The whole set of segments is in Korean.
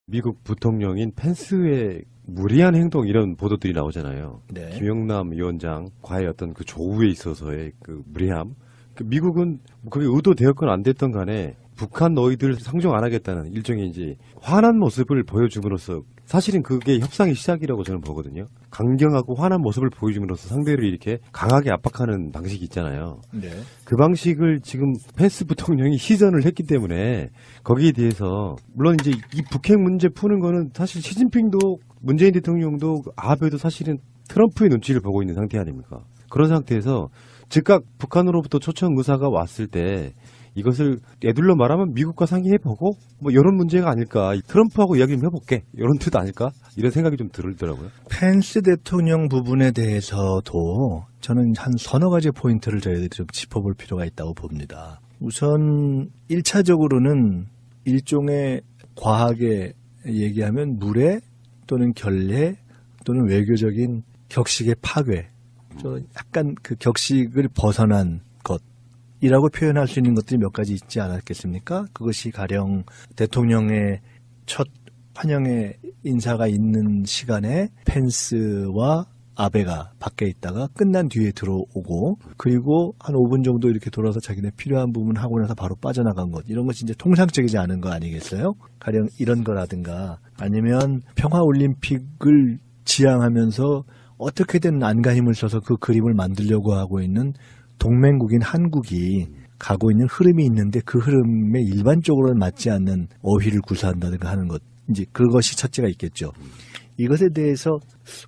미국 부통령인 펜스의 무리한 행동 이런 보도들이 나오잖아요. 네. 김영남 위원장과의 어떤 그 조우에 있어서의 그 무리함. 미국은 그게 의도되었건 안 됐던 간에 북한 너희들 상종 안 하겠다는 일종의 이제 화난 모습을 보여줌으로써 사실은 그게 협상의 시작이라고 저는 보거든요. 강경하고 화난 모습을 보여줌으로써 상대를 이렇게 강하게 압박하는 방식이 있잖아요. 네. 그 방식을 지금 펜스 부통령이 시전을 했기 때문에 거기에 대해서 물론 이제 이 북핵 문제 푸는 거는 사실 시진핑도 문재인 대통령도 아베도 사실은 트럼프의 눈치를 보고 있는 상태 아닙니까? 그런 상태에서 즉각 북한으로부터 초청 의사가 왔을 때 이것을 애둘러 말하면 미국과 상의해보고 뭐 이런 문제가 아닐까. 트럼프하고 이야기 좀 해볼게. 이런 뜻 아닐까? 이런 생각이 좀 들더라고요. 펜스 대통령 부분에 대해서도 저는 한 서너 가지 포인트를 저희들이 좀 짚어볼 필요가 있다고 봅니다. 우선 1차적으로는 일종의 과하게 얘기하면 물의 또는 결례 또는 외교적인 격식의 파괴. 약간 그 격식을 벗어난 것이라고 표현할 수 있는 것들이 몇 가지 있지 않았겠습니까? 그것이 가령 대통령의 첫 환영의 인사가 있는 시간에 펜스와 아베가 밖에 있다가 끝난 뒤에 들어오고 그리고 한 5분 정도 이렇게 돌아서 자기네 필요한 부분 하고 나서 바로 빠져나간 것 이런 것이 이제 통상적이지 않은 거 아니겠어요? 가령 이런 거라든가 아니면 평화올림픽을 지향하면서 어떻게든 안간힘을 써서 그 그림을 만들려고 하고 있는 동맹국인 한국이 가고 있는 흐름이 있는데 그 흐름에 일반적으로는 맞지 않는 어휘를 구사한다든가 하는 것. 이제 그것이 첫째가 있겠죠. 이것에 대해서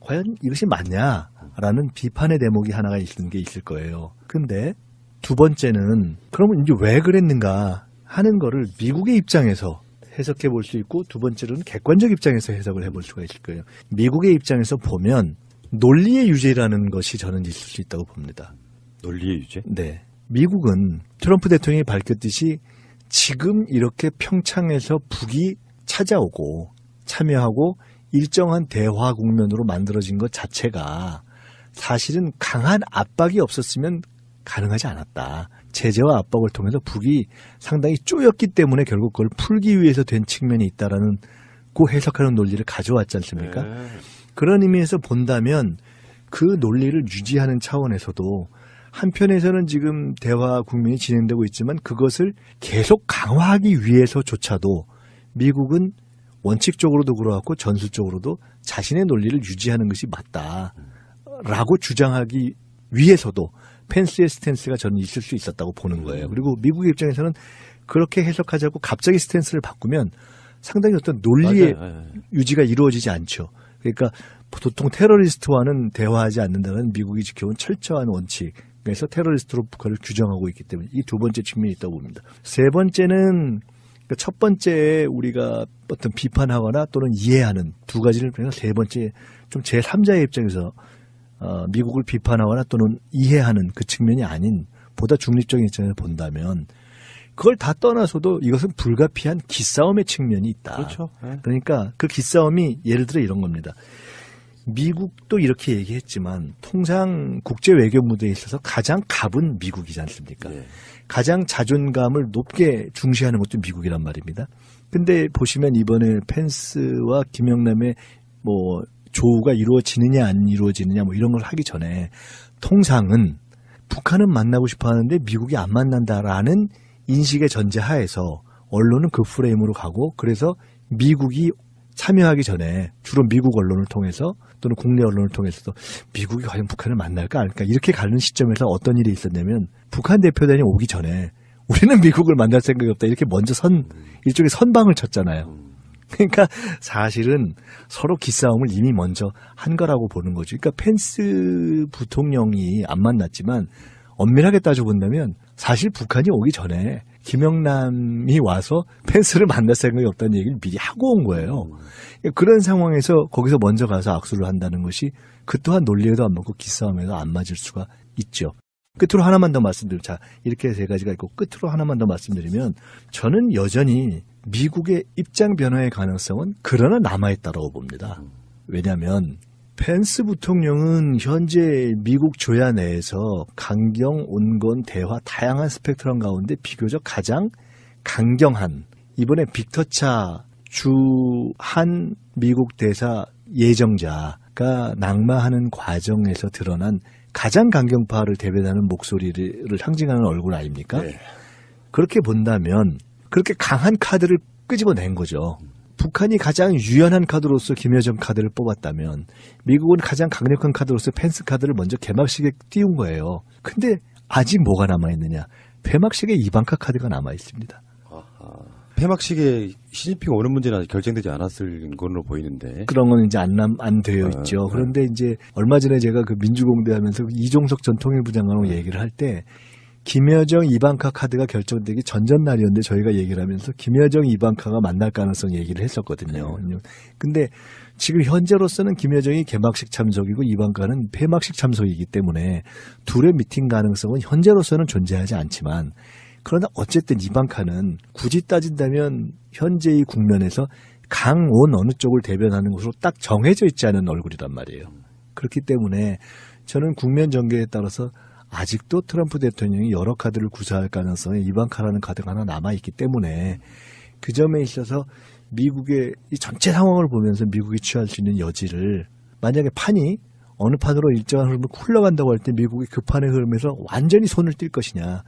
과연 이것이 맞냐라는 비판의 대목이 하나가 있는 게 있을 거예요. 근데 두 번째는 그러면 이제 왜 그랬는가 하는 거를 미국의 입장에서 해석해 볼 수 있고 두 번째로는 객관적 입장에서 해석을 해볼 수가 있을 거예요. 미국의 입장에서 보면 논리의 유죄라는 것이 저는 있을 수 있다고 봅니다. 논리의 유죄? 네. 미국은 트럼프 대통령이 밝혔듯이 지금 이렇게 평창에서 북이 찾아오고 참여하고 일정한 대화 국면으로 만들어진 것 자체가 사실은 강한 압박이 없었으면 가능하지 않았다. 제재와 압박을 통해서 북이 상당히 쪼였기 때문에 결국 그걸 풀기 위해서 된 측면이 있다라는 그 해석하는 논리를 가져왔지 않습니까? 네. 그런 의미에서 본다면 그 논리를 유지하는 차원에서도 한편에서는 지금 대화 국면이 진행되고 있지만 그것을 계속 강화하기 위해서조차도 미국은 원칙적으로도 그렇고 전술적으로도 자신의 논리를 유지하는 것이 맞다라고 주장하기 위해서도 펜스의 스탠스가 저는 있을 수 있었다고 보는 거예요. 그리고 미국의 입장에서는 그렇게 해석하자고 갑자기 스탠스를 바꾸면 상당히 어떤 논리의 유지가 이루어지지 않죠. 그러니까 보통 테러리스트와는 대화하지 않는다는 미국이 지켜온 철저한 원칙. 그래서 테러리스트로 북한을 규정하고 있기 때문에 이 두 번째 측면이 있다고 봅니다. 세 번째는 첫 번째 우리가 어떤 비판하거나 또는 이해하는 두 가지를 그냥 세 번째 좀 제3자의 입장에서 미국을 비판하거나 또는 이해하는 그 측면이 아닌 보다 중립적인 입장에서 본다면 그걸 다 떠나서도 이것은 불가피한 기싸움의 측면이 있다. 그렇죠. 네. 그러니까 그 기싸움이 예를 들어 이런 겁니다. 미국도 이렇게 얘기했지만 통상 국제 외교 무대에 있어서 가장 갑은 미국이지 않습니까? 네. 가장 자존감을 높게 중시하는 것도 미국이란 말입니다. 근데 보시면 이번에 펜스와 김영남의 뭐 조우가 이루어지느냐 안 이루어지느냐 뭐 이런 걸 하기 전에 통상은 북한은 만나고 싶어 하는데 미국이 안 만난다라는 인식의 전제하에서 언론은 그 프레임으로 가고 그래서 미국이 참여하기 전에 주로 미국 언론을 통해서 또는 국내 언론을 통해서도 미국이 과연 북한을 만날까 안 할까 이렇게 가는 시점에서 어떤 일이 있었냐면 북한 대표단이 오기 전에 우리는 미국을 만날 생각이 없다 이렇게 먼저 일종의 선방을 쳤잖아요. 그러니까 사실은 서로 기싸움을 이미 먼저 한 거라고 보는 거죠. 그러니까 펜스 부통령이 안 만났지만 엄밀하게 따져본다면 사실 북한이 오기 전에 김영남이 와서 펜스를 만날 생각이 없다는 얘기를 미리 하고 온 거예요. 그런 상황에서 거기서 먼저 가서 악수를 한다는 것이 그 또한 논리에도 안 맞고 기싸움에도 안 맞을 수가 있죠. 끝으로 하나만 더 말씀드리면 자 이렇게 세 가지가 있고 끝으로 하나만 더 말씀드리면 저는 여전히 미국의 입장 변화의 가능성은 그러나 남아있다고 봅니다. 왜냐하면 펜스 부통령은 현재 미국 조야 내에서 강경, 온건, 대화 다양한 스펙트럼 가운데 비교적 가장 강경한 이번에 빅터차 주한 미국 대사 예정자가 낙마하는 과정에서 드러난 가장 강경파를 대변하는 목소리를 상징하는 얼굴 아닙니까? 네. 그렇게 본다면 그렇게 강한 카드를 끄집어낸 거죠. 북한이 가장 유연한 카드로서 김여정 카드를 뽑았다면 미국은 가장 강력한 카드로서 펜스 카드를 먼저 개막식에 띄운 거예요. 근데 아직 뭐가 남아있느냐. 폐막식에 이방카 카드가 남아있습니다. 폐막식에 시진핑 오는 문제는 아직 결정되지 않았을 걸로 보이는데. 그런 건 이제 안 되어 있죠. 그런데 이제 얼마 전에 제가 그 민주공대 하면서 이종석 전 통일부 장관하고 얘기를 할 때 김여정 이방카 카드가 결정되기 전전날이었는데 저희가 얘기를 하면서 김여정 이방카가 만날 가능성 얘기를 했었거든요. 근데 지금 현재로서는 김여정이 개막식 참석이고 이방카는 폐막식 참석이기 때문에 둘의 미팅 가능성은 현재로서는 존재하지 않지만 그러나 어쨌든 이방카는 굳이 따진다면 현재의 국면에서 강온 어느 쪽을 대변하는 것으로 딱 정해져 있지 않은 얼굴이란 말이에요. 그렇기 때문에 저는 국면 전개에 따라서 아직도 트럼프 대통령이 여러 카드를 구사할 가능성에 이방카라는 카드가 하나 남아있기 때문에 그 점에 있어서 미국의 이 전체 상황을 보면서 미국이 취할 수 있는 여지를 만약에 판이 어느 판으로 일정한 흐름을 흘러간다고 할 때 미국이 그 판의 흐름에서 완전히 손을 띨 것이냐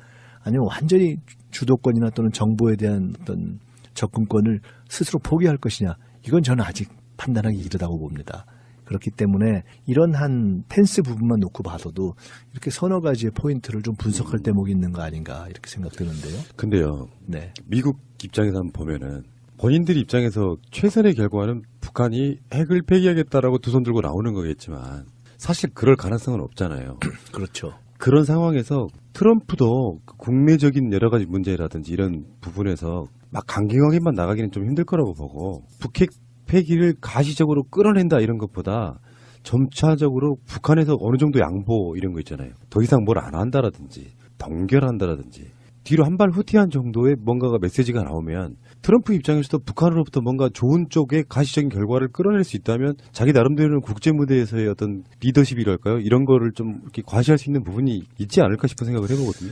아니면 완전히 주도권이나 또는 정보에 대한 어떤 접근권을 스스로 포기할 것이냐 이건 저는 아직 판단하기 이르다고 봅니다. 그렇기 때문에 이런 한 펜스 부분만 놓고 봐서도 이렇게 서너 가지의 포인트를 좀 분석할 대목이 있는 거 아닌가 이렇게 생각되는데요. 근데요. 네. 미국 입장에서 한번 보면은 본인들 입장에서 최선의 결과는 북한이 핵을 폐기하겠다라고 두 손 들고 나오는 거겠지만 사실 그럴 가능성은 없잖아요. 그렇죠. 그런 상황에서 트럼프도 국내적인 여러 가지 문제라든지 이런 부분에서 막 강경하게만 나가기는 좀 힘들 거라고 보고 북핵 폐기를 가시적으로 끌어낸다 이런 것보다 점차적으로 북한에서 어느 정도 양보 이런 거 있잖아요. 더 이상 뭘 안 한다라든지 동결한다라든지 뒤로 한 발 후퇴한 정도의 뭔가가 메시지가 나오면 트럼프 입장에서도 북한으로부터 뭔가 좋은 쪽에 가시적인 결과를 끌어낼 수 있다면 자기 나름대로는 국제 무대에서의 어떤 리더십이랄까요? 이런 거를 좀 이렇게 과시할 수 있는 부분이 있지 않을까 싶은 생각을 해보거든요.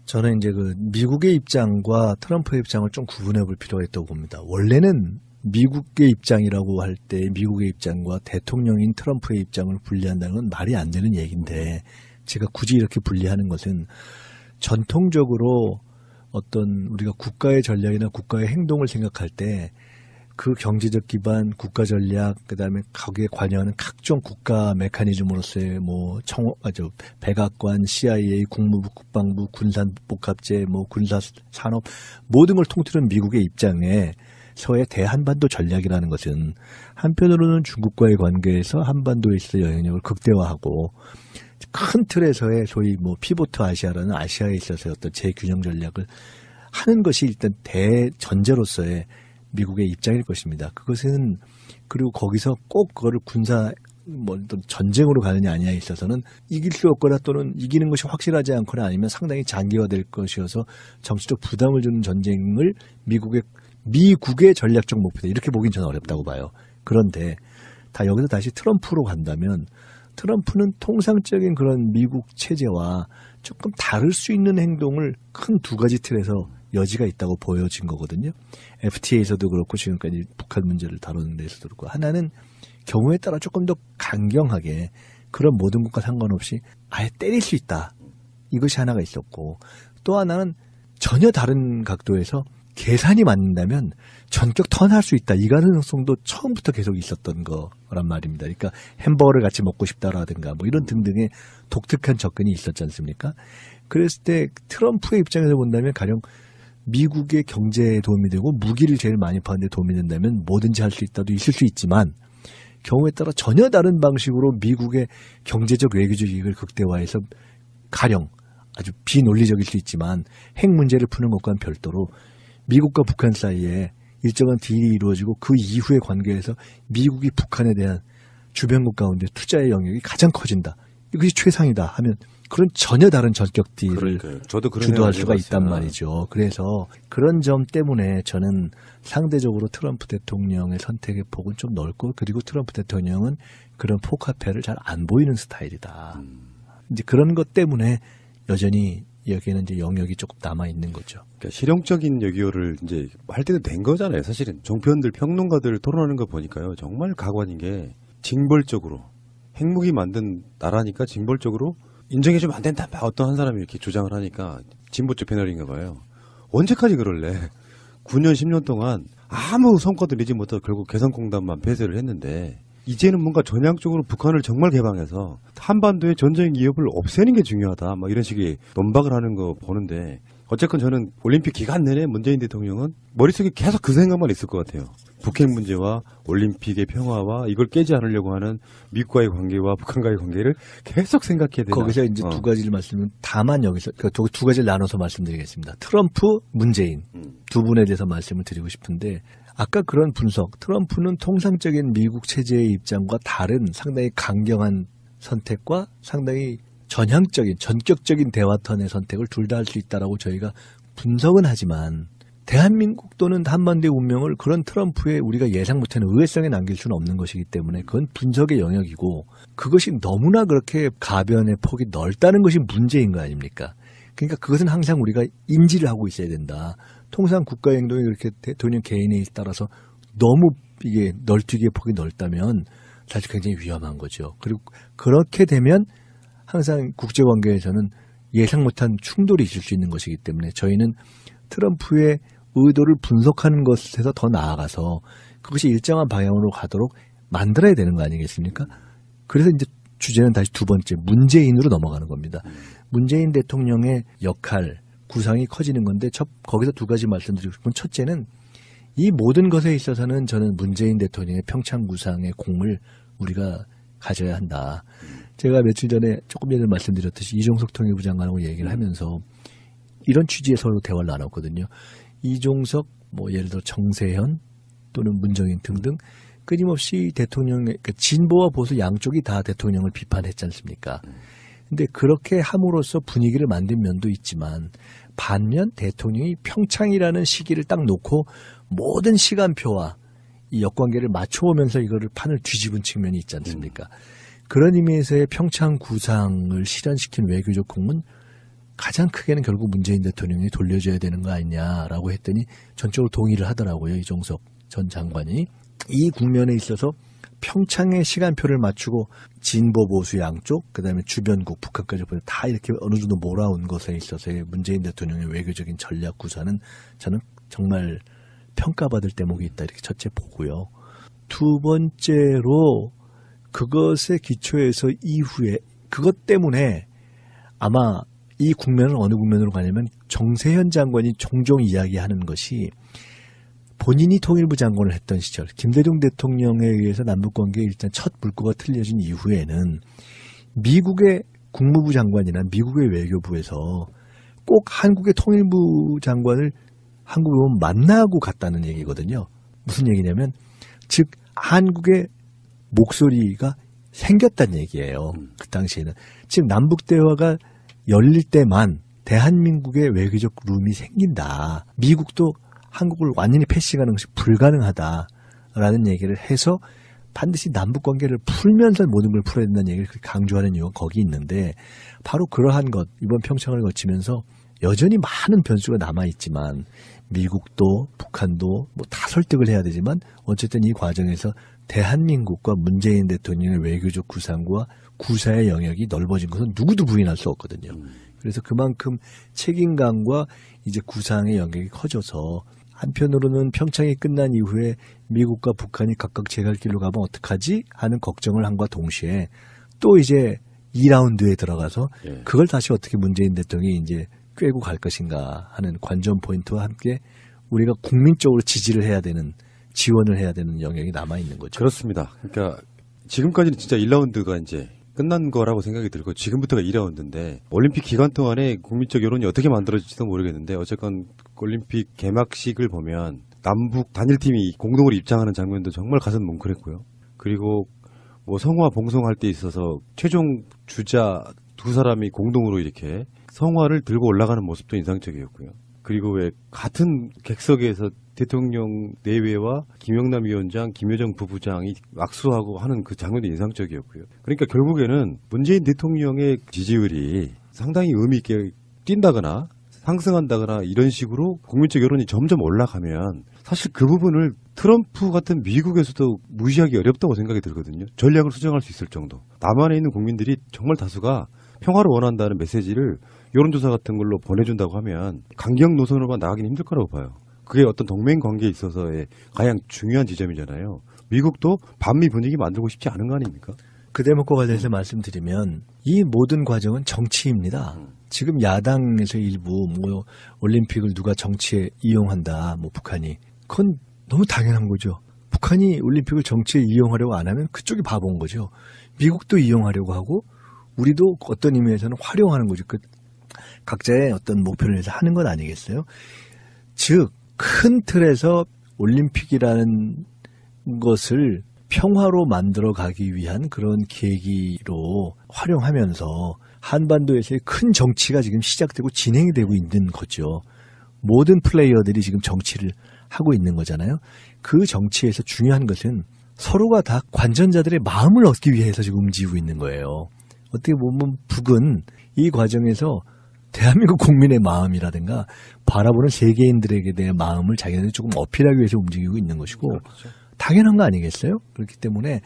저는 이제 그 미국의 입장과 트럼프의 입장을 좀 구분해 볼 필요가 있다고 봅니다. 원래는 미국의 입장이라고 할 때 미국의 입장과 대통령인 트럼프의 입장을 분리한다는 건 말이 안 되는 얘기인데 제가 굳이 이렇게 분리하는 것은 전통적으로 어떤 우리가 국가의 전략이나 국가의 행동을 생각할 때 그 경제적 기반, 국가 전략, 그다음에 거기에 관여하는 각종 국가 메커니즘으로서의 백악관, CIA, 국무부, 국방부, 군산복합제, 군사산업 모든 걸 통틀은 미국의 입장에 서의 대한반도 전략이라는 것은 한편으로는 중국과의 관계에서 한반도에 있어 영향력을 극대화하고 큰 틀에서의 소위 피보트 아시아라는 아시아에 있어서의 어떤 재균형 전략을 하는 것이 일단 대전제로서의 미국의 입장일 것입니다. 그것은 그리고 거기서 꼭 그거를 전쟁으로 가느냐 아니냐에 있어서는 이길 수 없거나 또는 이기는 것이 확실하지 않거나 아니면 상당히 장기화될 것이어서 정치적 부담을 주는 전쟁을 미국의 전략적 목표다. 이렇게 보긴 저는 어렵다고 봐요. 그런데 여기서 다시 트럼프로 간다면 트럼프는 통상적인 그런 미국 체제와 조금 다를 수 있는 행동을 큰 두 가지 틀에서 여지가 있다고 보여진 거거든요. FTA에서도 그렇고 지금까지 북한 문제를 다루는 데서도 그렇고 하나는 경우에 따라 조금 더 강경하게 그런 모든 것과 상관없이 아예 때릴 수 있다. 이것이 하나가 있었고 또 하나는 전혀 다른 각도에서 계산이 맞는다면 전격 턴할 수 있다. 이 가능성도 처음부터 계속 있었던 거란 말입니다. 그러니까 햄버거를 같이 먹고 싶다라든가 이런 등등의 독특한 접근이 있었지 않습니까? 그랬을 때 트럼프의 입장에서 본다면 가령 미국의 경제에 도움이 되고 무기를 제일 많이 파는 데 도움이 된다면 뭐든지 할 수 있다도 있을 수 있지만 경우에 따라 전혀 다른 방식으로 미국의 경제적 외교적 이익을 극대화해서 가령 아주 비논리적일 수 있지만 핵 문제를 푸는 것과는 별도로 미국과 북한 사이에 일정한 딜이 이루어지고 그 이후의 관계에서 미국이 북한에 대한 주변국 가운데 투자의 영역이 가장 커진다. 이것이 최상이다 하면 그런 전혀 다른 전격 딜을 저도 그런 주도할 수가 있단 말이죠. 그래서 그런 점 때문에 저는 상대적으로 트럼프 대통령의 선택의 폭은 좀 넓고 그리고 트럼프 대통령은 그런 포카페를 잘 안 보이는 스타일이다. 이제 그런 것 때문에 여전히 여기에는 이제 영역이 조금 남아 있는 거죠. 그러니까 실용적인 외교를 이제 할 때도 된 거잖아요. 사실은 종편들 평론가들 토론하는 거 보니까요. 정말 가관인 게 징벌적으로 핵무기 만든 나라니까 징벌적으로 인정해주면 안 된다. 막 어떤 한 사람이 이렇게 주장을 하니까 진보적 패널인가 봐요. 언제까지 그럴래? 9년 10년 동안 아무 성과도 내지 못하고 결국 개성공단만 폐쇄를 했는데 이제는 뭔가 전향적으로 북한을 정말 개방해서 한반도의 전쟁 위협을 없애는 게 중요하다. 막 이런 식의 논박을 하는 거 보는데 어쨌건 저는 올림픽 기간 내내 문재인 대통령은 머릿속에 계속 그 생각만 있을 것 같아요. 북핵 문제와 올림픽의 평화와 이걸 깨지 않으려고 하는 미국과의 관계와 북한과의 관계를 계속 생각해야 되나. 거기서 이제 두 가지를 다만 여기서 두 가지를 나눠서 말씀드리겠습니다. 트럼프, 문재인 두 분에 대해서 말씀을 드리고 싶은데 아까 그런 분석, 트럼프는 통상적인 미국 체제의 입장과 다른 상당히 강경한 선택과 상당히 전향적인, 전격적인 대화턴의 선택을 둘 다 할 수 있다라고 저희가 분석은 하지만 대한민국 또는 한반도의 운명을 그런 트럼프의 우리가 예상 못하는 의외성에 남길 수는 없는 것이기 때문에 그건 분석의 영역이고 그것이 너무나 그렇게 가변의 폭이 넓다는 것이 문제인 거 아닙니까? 그러니까 그것은 항상 우리가 인지를 하고 있어야 된다. 통상 국가 행동이 그렇게 대통령 개인에 따라서 너무 이게 널뛰기의 폭이 넓다면 사실 굉장히 위험한 거죠. 그리고 그렇게 되면 항상 국제관계에서는 예상 못한 충돌이 있을 수 있는 것이기 때문에 저희는 트럼프의 의도를 분석하는 것에서 더 나아가서 그것이 일정한 방향으로 가도록 만들어야 되는 거 아니겠습니까? 그래서 이제 주제는 다시 두 번째 문재인으로 넘어가는 겁니다. 문재인 대통령의 역할, 구상이 커지는 건데 거기서 두 가지 말씀드리고 싶은 첫째는 이 모든 것에 있어서는 저는 문재인 대통령의 평창 구상의 공을 우리가 가져야 한다. 제가 며칠 전에 조금 전에 말씀드렸듯이 이종석 통일부 장관하고 얘기를 하면서 이런 취지의 서로 대화를 나눴거든요. 이종석, 예를 들어 정세현 또는 문정인 등등 끊임없이 대통령의 진보와 보수 양쪽이 다 대통령을 비판했지 않습니까? 근데 그렇게 함으로써 분위기를 만든 면도 있지만 반면 대통령이 평창이라는 시기를 딱 놓고 모든 시간표와 이 역관계를 맞춰오면서 이거를 판을 뒤집은 측면이 있지 않습니까? 그런 의미에서의 평창 구상을 실현시킨 외교적 공은 가장 크게는 결국 문재인 대통령이 돌려줘야 되는 거 아니냐라고 했더니 전적으로 동의를 하더라고요. 이종석 전 장관이. 이 국면에 있어서 평창의 시간표를 맞추고 진보 보수 양쪽 그다음에 주변국 북한까지 다 이렇게 어느 정도 몰아온 것에 있어서의 문재인 대통령의 외교적인 전략 구사는 저는 정말 평가받을 대목이 있다 이렇게 첫째 보고요. 두 번째로 그것의 기초에서 이후에 그것 때문에 아마 이 국면은 어느 국면으로 가냐면 정세현 장관이 종종 이야기하는 것이 본인이 통일부 장관을 했던 시절 김대중 대통령에 의해서 남북관계에 일단 첫 물꼬가 틀려진 이후에는 미국의 국무부 장관이나 미국의 외교부에서 꼭 한국의 통일부 장관을 한국에 오면 만나고 갔다는 얘기거든요. 무슨 얘기냐면 즉 한국의 목소리가 생겼다는 얘기예요. 그 당시에는. 즉 남북 대화가 열릴 때만 대한민국의 외교적 룸이 생긴다. 미국도 한국을 완전히 패싱하는 것이 불가능하다라는 얘기를 해서 반드시 남북관계를 풀면서 모든 걸 풀어야 된다는 얘기를 강조하는 이유가 거기 있는데 바로 그러한 것 이번 평창을 거치면서 여전히 많은 변수가 남아있지만 미국도 북한도 다 설득을 해야 되지만 어쨌든 이 과정에서 대한민국과 문재인 대통령의 외교적 구상과 구사의 영역이 넓어진 것은 누구도 부인할 수 없거든요. 그래서 그만큼 책임감과 이제 구상의 영역이 커져서 한편으로는 평창이 끝난 이후에 미국과 북한이 각각 제 갈 길로 가면 어떡하지 하는 걱정을 한과 동시에 또 이제 2라운드에 들어가서 그걸 다시 어떻게 문재인 대통령이 이제 꿰고 갈 것인가 하는 관전 포인트와 함께 우리가 국민적으로 지지를 해야 되는 지원을 해야 되는 영역이 남아있는 거죠. 그렇습니다. 그러니까 지금까지는 진짜 1라운드가 이제 끝난 거라고 생각이 들고 지금부터가 2라운드인데 올림픽 기간 동안에 국민적 여론이 어떻게 만들어질지도 모르겠는데 어쨌건 올림픽 개막식을 보면 남북 단일팀이 공동으로 입장하는 장면도 정말 가슴 뭉클했고요. 그리고 성화 봉송할 때 있어서 최종 주자 두 사람이 공동으로 이렇게 성화를 들고 올라가는 모습도 인상적이었고요. 그리고 왜 같은 객석에서 대통령 내외와 김영남 위원장, 김여정 부부장이 악수하고 하는 그 장면도 인상적이었고요. 그러니까 결국에는 문재인 대통령의 지지율이 상당히 의미 있게 뛴다거나 상승한다거나 이런 식으로 국민적 여론이 점점 올라가면 사실 그 부분을 트럼프 같은 미국에서도 무시하기 어렵다고 생각이 들거든요. 전략을 수정할 수 있을 정도. 남한에 있는 국민들이 정말 다수가 평화를 원한다는 메시지를 여론조사 같은 걸로 보내준다고 하면 강경 노선으로만 나가기는 힘들 거라고 봐요. 그게 어떤 동맹 관계에 있어서의 가장 중요한 지점이잖아요. 미국도 반미 분위기 만들고 싶지 않은 거 아닙니까? 그 대목과 관련해서 말씀드리면 이 모든 과정은 정치입니다. 지금 야당에서 일부 뭐 올림픽을 누가 정치에 이용한다, 뭐 북한이 그건 너무 당연한 거죠. 북한이 올림픽을 정치에 이용하려고 안 하면 그쪽이 바보인 거죠. 미국도 이용하려고 하고 우리도 어떤 의미에서는 활용하는 거죠. 그 각자의 어떤 목표를 위해서 하는 건 아니겠어요? 즉 큰 틀에서 올림픽이라는 것을 평화로 만들어 가기 위한 그런 계기로 활용하면서 한반도에서의 큰 정치가 지금 시작되고 진행이 되고 있는 거죠. 모든 플레이어들이 지금 정치를 하고 있는 거잖아요. 그 정치에서 중요한 것은 서로가 다 관전자들의 마음을 얻기 위해서 지금 움직이고 있는 거예요. 어떻게 보면 북은 이 과정에서 대한민국 국민의 마음이라든가 바라보는 세계인들에게 대한 마음을 자기네들이 조금 어필하기 위해서 움직이고 있는 것이고 그렇죠. 당연한 거 아니겠어요? 그렇기 때문에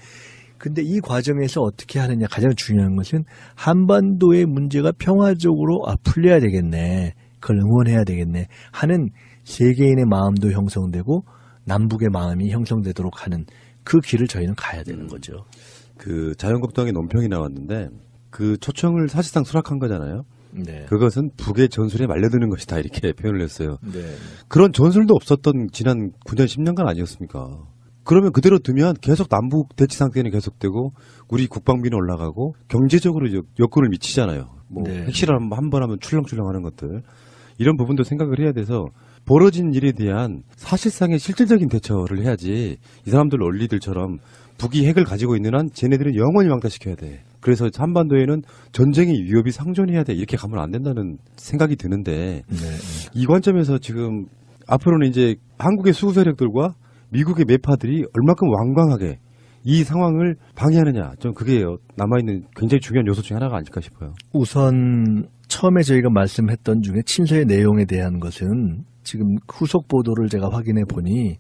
근데 이 과정에서 어떻게 하느냐 가장 중요한 것은 한반도의 문제가 평화적으로 풀려야 되겠네. 그걸 응원해야 되겠네 하는 세계인의 마음도 형성되고 남북의 마음이 형성되도록 하는 그 길을 저희는 가야 되는 거죠. 그 자유한국당의 논평이 나왔는데 그 초청을 사실상 수락한 거잖아요. 네. 그것은 북의 전술에 말려드는 것이다 이렇게 표현을 했어요. 네. 그런 전술도 없었던 지난 9년 10년간 아니었습니까? 그러면 그대로 두면 계속 남북 대치 상태는 계속되고 우리 국방비는 올라가고 경제적으로 여건을 미치잖아요. 뭐 네. 핵실험 한 번 하면 출렁출렁하는 것들 이런 부분도 생각을 해야 돼서 벌어진 일에 대한 사실상의 실질적인 대처를 해야지 이 사람들 논리들처럼 북이 핵을 가지고 있는 한 쟤네들은 영원히 왕따시켜야 돼. 그래서 한반도에는 전쟁의 위협이 상존해야 돼. 이렇게 가면 안 된다는 생각이 드는데 네. 이 관점에서 지금 앞으로는 이제 한국의 수구 세력들과 미국의 매파들이 얼마큼 완강하게 이 상황을 방해하느냐. 좀 그게 남아있는 굉장히 중요한 요소 중에 하나가 아닐까 싶어요. 우선 처음에 저희가 말씀했던 중에 친서의 내용에 대한 것은 지금 후속 보도를 제가 확인해 보니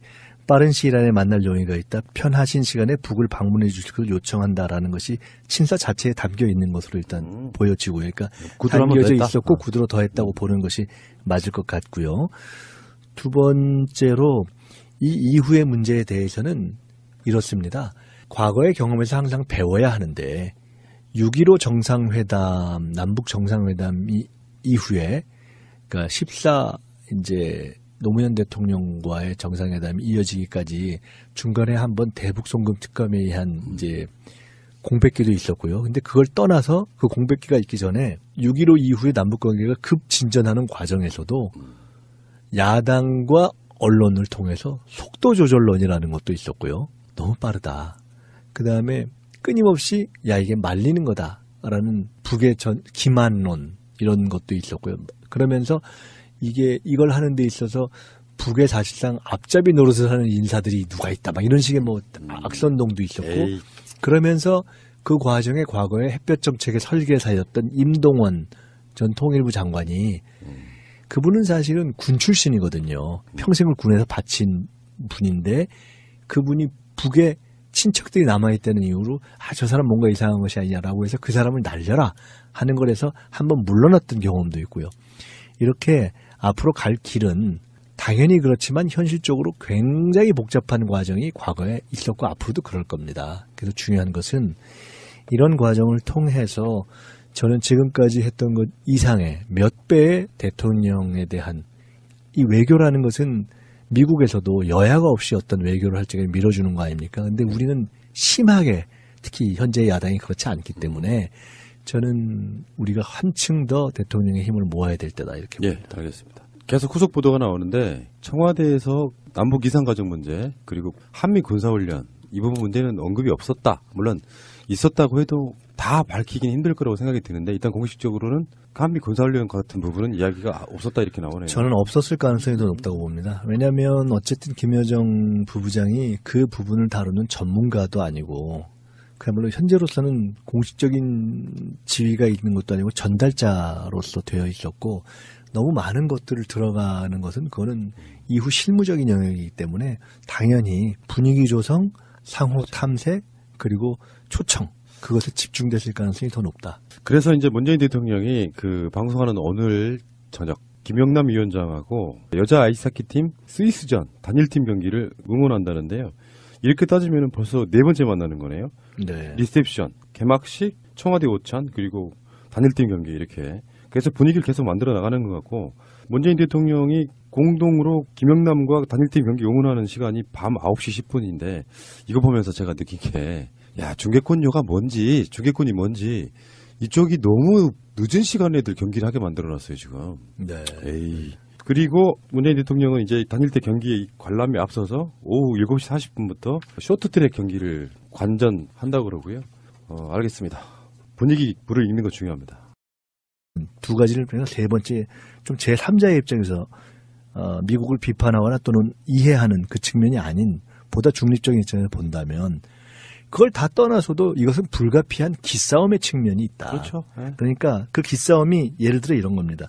빠른 시일 안에 만날 용의가 있다. 편하신 시간에 북을 방문해 주실 것을 요청한다라는 것이 친서 자체에 담겨 있는 것으로 일단 보여지고요. 그러니까 구두로 한번 담겨져 더 했다? 있었고 구두로 더 했다고 보는 것이 맞을 것 같고요. 두 번째로 이 이후의 문제에 대해서는 이렇습니다. 과거의 경험에서 항상 배워야 하는데 6.15 정상회담, 남북 정상회담 이후에 그러니까 14 이제 노무현 대통령과의 정상회담이 이어지기까지 중간에 한번 대북 송금 특검에 의한 이제 공백기도 있었고요. 근데 그걸 떠나서 그 공백기가 있기 전에 6.15 이후에 남북 관계가 급 진전하는 과정에서도 야당과 언론을 통해서 속도 조절론이라는 것도 있었고요. 너무 빠르다. 그 다음에 끊임없이 야 이게 말리는 거다라는 북의 기만론 이런 것도 있었고요. 그러면서 이걸 하는 데 있어서 북에 사실상 앞잡이 노릇을 하는 인사들이 누가 있다 막 이런 식의 뭐 악선동도 있었고 에이. 그러면서 그 과정에 과거에 햇볕 정책의 설계사였던 임동원 전 통일부 장관이 그분은 사실은 군 출신이거든요. 평생을 군에서 바친 분인데 그분이 북에 친척들이 남아있다는 이유로 저 사람 뭔가 이상한 것이 아니냐라고 해서 그 사람을 날려라 하는 거에서 한번 물러났던 경험도 있고요. 이렇게 앞으로 갈 길은 당연히 그렇지만 현실적으로 굉장히 복잡한 과정이 과거에 있었고 앞으로도 그럴 겁니다. 그래서 중요한 것은 이런 과정을 통해서 저는 지금까지 했던 것 이상의 몇 배의 대통령에 대한 이 외교라는 것은 미국에서도 여야가 없이 어떤 외교를 할 적에 밀어주는 거 아닙니까? 근데 우리는 심하게 특히 현재 야당이 그렇지 않기 때문에 저는 우리가 한층 더 대통령의 힘을 모아야 될 때다 이렇게 예, 봅니다. 알겠습니다. 계속 후속 보도가 나오는데 청와대에서 남북 이산가족 문제 그리고 한미 군사훈련 이 부분 문제는 언급이 없었다. 물론 있었다고 해도 다 밝히긴 힘들 거라고 생각이 드는데 일단 공식적으로는 한미 군사훈련 같은 부분은 이야기가 없었다 이렇게 나오네요. 저는 없었을 가능성이 더 높다고 봅니다. 왜냐하면 어쨌든 김여정 부부장이 그 부분을 다루는 전문가도 아니고 그야말로 현재로서는 공식적인 지위가 있는 것도 아니고 전달자로서 되어 있었고 너무 많은 것들을 들어가는 것은 그거는 이후 실무적인 영역이기 때문에 당연히 분위기 조성, 상호 탐색 그리고 초청 그것에 집중됐을 가능성이 더 높다. 그래서 이제 문재인 대통령이 그 방송하는 오늘 저녁 김영남 위원장하고 여자 아이스하키 팀 스위스전 단일팀 경기를 응원한다는데요. 이렇게 따지면 벌써 네 번째 만나는 거네요. 네. 리셉션, 개막식, 청와대 오찬 그리고 단일팀 경기 이렇게 그래서 분위기를 계속 만들어 나가는 것 같고 문재인 대통령이 공동으로 김영남과 단일팀 경기 응원하는 시간이 밤 9시 10분인데 이거 보면서 제가 느낀 게 야, 중계권료가 뭔지, 중계권이 뭔지 이쪽이 너무 늦은 시간에 애들 경기를 하게 만들어놨어요 지금. 네. 에이. 그리고 문재인 대통령은 이제 단일대 경기 관람에 앞서서 오후 7시 40분부터 쇼트트랙 경기를 관전한다고 그러고요. 알겠습니다. 분위기 불을 읽는 거 중요합니다. 두 가지를 보면 세 번째 좀 제3자의 입장에서 미국을 비판하거나 또는 이해하는 그 측면이 아닌 보다 중립적인 입장에서 본다면 그걸 다 떠나서도 이것은 불가피한 기싸움의 측면이 있다. 그렇죠. 네. 그러니까 그 기싸움이 예를 들어 이런 겁니다.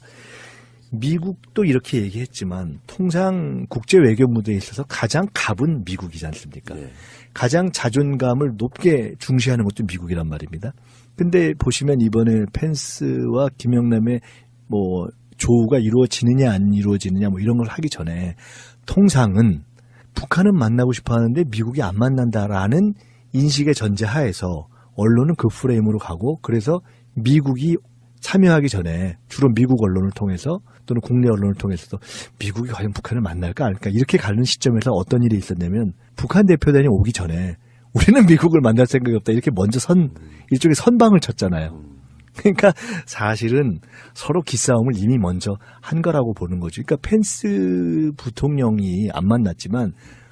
미국도 이렇게 얘기했지만 통상 국제 외교 무대에 있어서 가장 갑은 미국이지 않습니까? 네. 가장 자존감을 높게 중시하는 것도 미국이란 말입니다. 근데 보시면 이번에 펜스와 김영남의 뭐 조우가 이루어지느냐 안 이루어지느냐 뭐 이런 걸 하기 전에 통상은 북한은 만나고 싶어 하는데 미국이 안 만난다라는 인식의 전제하에서 언론은 그 프레임으로 가고 그래서 미국이 참여하기 전에 주로 미국 언론을 통해서 또는 국내 언론을 통해서도 미국이 과연 북한을 만날까 아닐까 이렇게 가는 시점에서 어떤 일이 있었냐면 북한 대표단이 오기 전에 우리는 미국을 만날 생각이 없다 이렇게 먼저 일종의 선방을 쳤잖아요. 그러니까 사실은 서로 기싸움을 이미 먼저 한 거라고 보는 거죠. 그러니까 펜스 부통령이 안 만났지만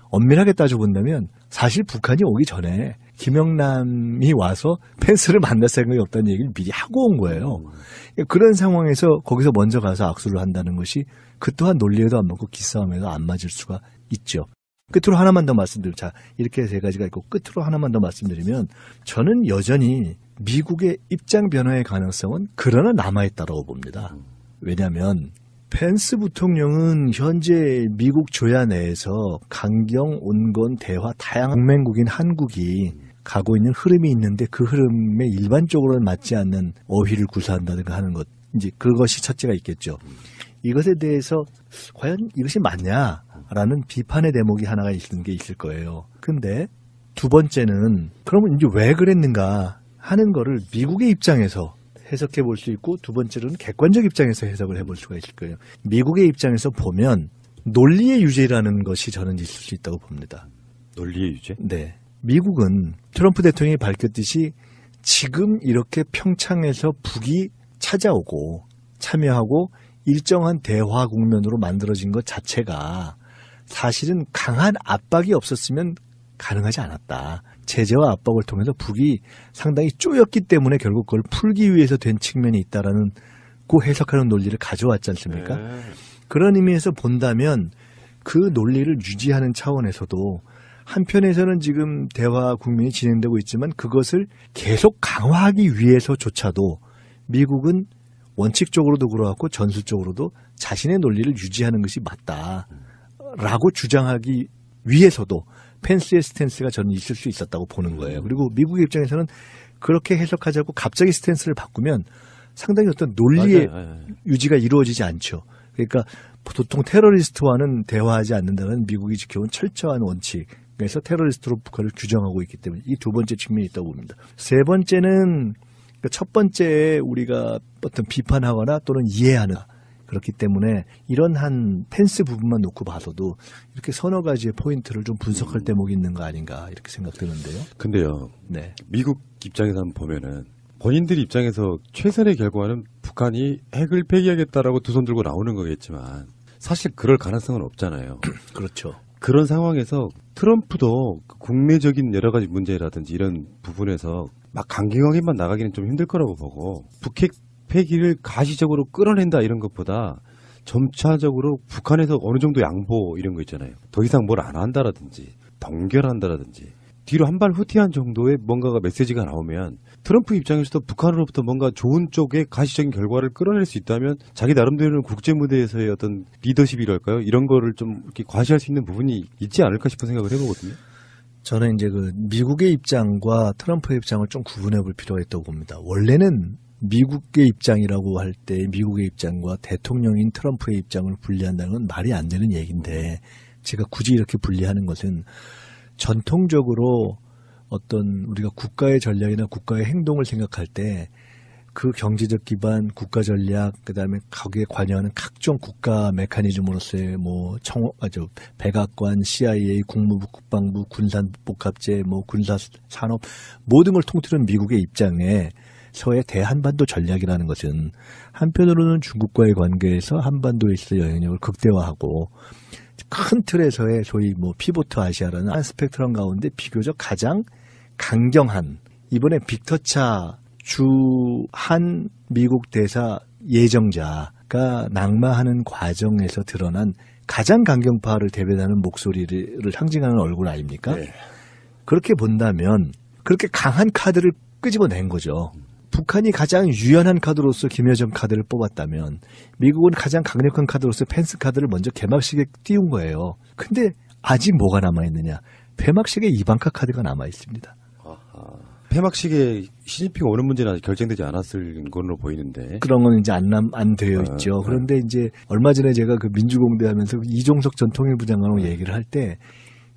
엄밀하게 따져본다면 사실 북한이 오기 전에 김영남이 와서 펜스를 만날 생각이 없다는 얘기를 미리 하고 온 거예요. 그런 상황에서 거기서 먼저 가서 악수를 한다는 것이 그 또한 논리에도 안 맞고 기싸움에도 안 맞을 수가 있죠. 끝으로 하나만 더 말씀드리면 자 이렇게 세 가지가 있고 끝으로 하나만 더 말씀드리면 저는 여전히 미국의 입장 변화의 가능성은 그러나 남아있다고 봅니다. 왜냐하면 펜스 부통령은 현재 미국 조야 내에서 강경, 온건, 대화, 다양한 동맹국인 한국이 가고 있는 흐름이 있는데 그 흐름에 일반적으로는 맞지 않는 어휘를 구사한다든가 하는 것. 이제 그것이 첫째가 있겠죠. 이것에 대해서 과연 이것이 맞냐라는 비판의 대목이 하나가 있는 게 있을 거예요. 근데 두 번째는 그러면 이제 왜 그랬는가 하는 거를 미국의 입장에서 해석해 볼 수 있고 두 번째로는 객관적 입장에서 해석을 해볼 수가 있을 거예요. 미국의 입장에서 보면 논리의 유죄라는 것이 저는 있을 수 있다고 봅니다. 논리의 유죄? 네. 미국은 트럼프 대통령이 밝혔듯이 지금 이렇게 평창에서 북이 찾아오고 참여하고 일정한 대화 국면으로 만들어진 것 자체가 사실은 강한 압박이 없었으면 가능하지 않았다. 제재와 압박을 통해서 북이 상당히 쪼였기 때문에 결국 그걸 풀기 위해서 된 측면이 있다라는 그 해석하는 논리를 가져왔지 않습니까? 네. 그런 의미에서 본다면 그 논리를 유지하는 차원에서도 한편에서는 지금 대화 국면이 진행되고 있지만 그것을 계속 강화하기 위해서조차도 미국은 원칙적으로도 그렇고 전술적으로도 자신의 논리를 유지하는 것이 맞다라고 주장하기 위해서도 펜스의 스탠스가 저는 있을 수 있었다고 보는 거예요. 그리고 미국의 입장에서는 그렇게 해석하자고 갑자기 스탠스를 바꾸면 상당히 어떤 논리의 유지가 이루어지지 않죠. 그러니까 보통 테러리스트와는 대화하지 않는다는 미국이 지켜온 철저한 원칙에서 테러리스트로 북한을 규정하고 있기 때문에 이 두 번째 측면이 있다고 봅니다. 세 번째는 첫 번째 우리가 어떤 비판하거나 또는 이해하는 그렇기 때문에 이런 한 펜스 부분만 놓고 봐서도 이렇게 서너 가지의 포인트를 좀 분석할 대목이 있는 거 아닌가 이렇게 생각되는데요. 근데요. 네. 미국 입장에서 한번 보면은 본인들 입장에서 최선의 결과는 북한이 핵을 폐기하겠다라고 두 손 들고 나오는 거겠지만 사실 그럴 가능성은 없잖아요. 그렇죠. 그런 상황에서 트럼프도 국내적인 여러 가지 문제라든지 이런 부분에서 막 강경하게만 나가기는 좀 힘들 거라고 보고 북핵 폐기를 가시적으로 끌어낸다 이런 것보다 점차적으로 북한에서 어느 정도 양보 이런 거 있잖아요. 더 이상 뭘 안 한다라든지 동결한다라든지 뒤로 한 발 후퇴한 정도의 뭔가가 메시지가 나오면 트럼프 입장에서도 북한으로부터 뭔가 좋은 쪽의 가시적인 결과를 끌어낼 수 있다면 자기 나름대로는 국제 무대에서의 어떤 리더십이랄까요? 이런 거를 좀 이렇게 과시할 수 있는 부분이 있지 않을까 싶은 생각을 해보거든요. 저는 이제 그 미국의 입장과 트럼프의 입장을 좀 구분해 볼 필요가 있다고 봅니다. 원래는 미국의 입장이라고 할 때 미국의 입장과 대통령인 트럼프의 입장을 분리한다는 건 말이 안 되는 얘기인데 제가 굳이 이렇게 분리하는 것은 전통적으로 어떤 우리가 국가의 전략이나 국가의 행동을 생각할 때 그 경제적 기반, 국가 전략, 그다음에 거기에 관여하는 각종 국가 메커니즘으로서의 뭐 백악관, CIA, 국무부, 국방부, 군산복합제, 뭐 군사 산업 모든 걸 통틀은 미국의 입장에 서의 대한반도 전략이라는 것은 한편으로는 중국과의 관계에서 한반도에 있어 영향력을 극대화하고 큰 틀에서의 소위 뭐 피보트 아시아라는 한 스펙트럼 가운데 비교적 가장 강경한 이번에 빅터차 주한 미국 대사 예정자가 낙마하는 과정에서 드러난 가장 강경파를 대변하는 목소리를 상징하는 얼굴 아닙니까? 네. 그렇게 본다면 그렇게 강한 카드를 끄집어낸 거죠. 북한이 가장 유연한 카드로서 김여정 카드를 뽑았다면 미국은 가장 강력한 카드로서 펜스 카드를 먼저 개막식에 띄운 거예요. 근데 아직 뭐가 남아있느냐. 폐막식에 이방카 카드가 남아있습니다. 폐막식에 시진핑 오는 문제는 아직 결정되지 않았을 걸로 보이는데. 그런 건 이제 안 되어 있죠. 그런데 이제 얼마 전에 제가 그 민주공대 하면서 이종석 전 통일부 장관하고 얘기를 할 때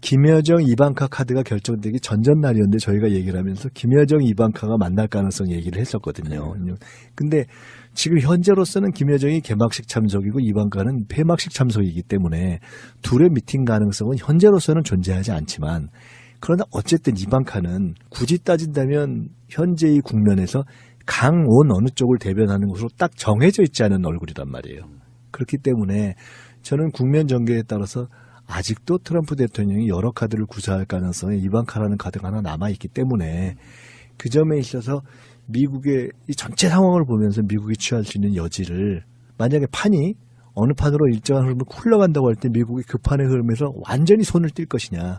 김여정 이방카 카드가 결정되기 전전날이었는데 저희가 얘기를 하면서 김여정 이방카가 만날 가능성 얘기를 했었거든요. 근데 지금 현재로서는 김여정이 개막식 참석이고 이방카는 폐막식 참석이기 때문에 둘의 미팅 가능성은 현재로서는 존재하지 않지만 그러나 어쨌든 이방카는 굳이 따진다면 현재의 국면에서 강온 어느 쪽을 대변하는 것으로 딱 정해져 있지 않은 얼굴이란 말이에요. 그렇기 때문에 저는 국면 전개에 따라서 아직도 트럼프 대통령이 여러 카드를 구사할 가능성에 이방카라는 카드가 하나 남아있기 때문에 그 점에 있어서 미국의 이 전체 상황을 보면서 미국이 취할 수 있는 여지를 만약에 판이 어느 판으로 일정한 흐름을 흘러간다고 할 때 미국이 그 판의 흐름에서 완전히 손을 띨 것이냐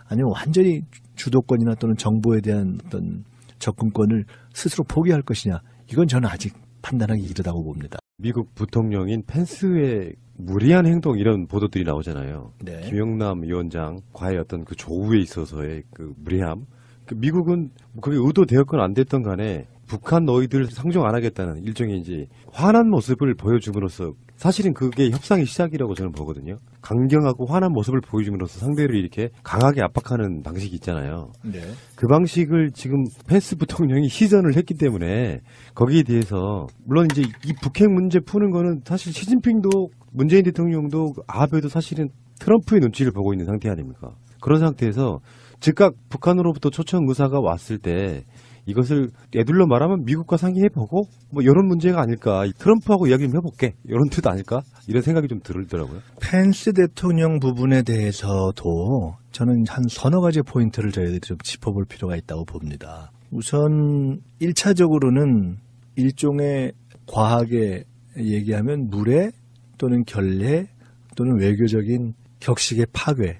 아니면 완전히 주도권이나 또는 정보에 대한 어떤 접근권을 스스로 포기할 것이냐 이건 저는 아직 판단하기 이르다고 봅니다. 미국 부통령인 펜스의 무리한 행동 이런 보도들이 나오잖아요. 네. 김영남 위원장과의 어떤 그 조우에 있어서의 그 무리함. 미국은 그게 의도되었건 안 됐던 간에 북한 너희들 상종 안 하겠다는 일종의 이제 화난 모습을 보여줌으로써 사실은 그게 협상의 시작이라고 저는 보거든요. 강경하고 화난 모습을 보여줌으로써 상대를 이렇게 강하게 압박하는 방식이 있잖아요. 네. 그 방식을 지금 펜스 부통령이 시전을 했기 때문에 거기에 대해서 물론 이제 이 북핵 문제 푸는 거는 사실 시진핑도 문재인 대통령도 아베도 사실은 트럼프의 눈치를 보고 있는 상태 아닙니까? 그런 상태에서 즉각 북한으로부터 초청 의사가 왔을 때 이것을 애둘러 말하면 미국과 상의해보고 뭐 이런 문제가 아닐까. 트럼프하고 이야기 좀 해볼게. 이런 뜻 아닐까? 이런 생각이 좀 들더라고요. 펜스 대통령 부분에 대해서도 저는 한 서너 가지 포인트를 저희들이 좀 짚어볼 필요가 있다고 봅니다. 우선 1차적으로는 일종의 과하게 얘기하면 물의 또는 결례 또는 외교적인 격식의 파괴.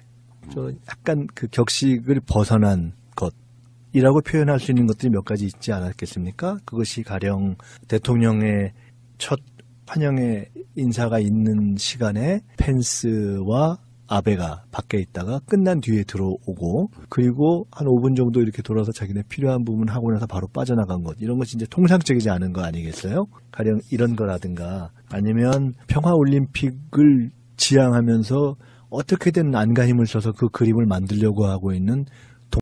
저 약간 그 격식을 벗어난 것이라고 표현할 수 있는 것들이 몇 가지 있지 않았겠습니까? 그것이 가령 대통령의 첫 환영의 인사가 있는 시간에 펜스와 아베가 밖에 있다가 끝난 뒤에 들어오고 그리고 한 5분 정도 이렇게 돌아서 자기네 필요한 부분 하고 나서 바로 빠져나간 것 이런 것이 이제 통상적이지 않은 거 아니겠어요? 가령 이런 거라든가 아니면 평화올림픽을 지향하면서 어떻게든 안간힘을 써서 그 그림을 만들려고 하고 있는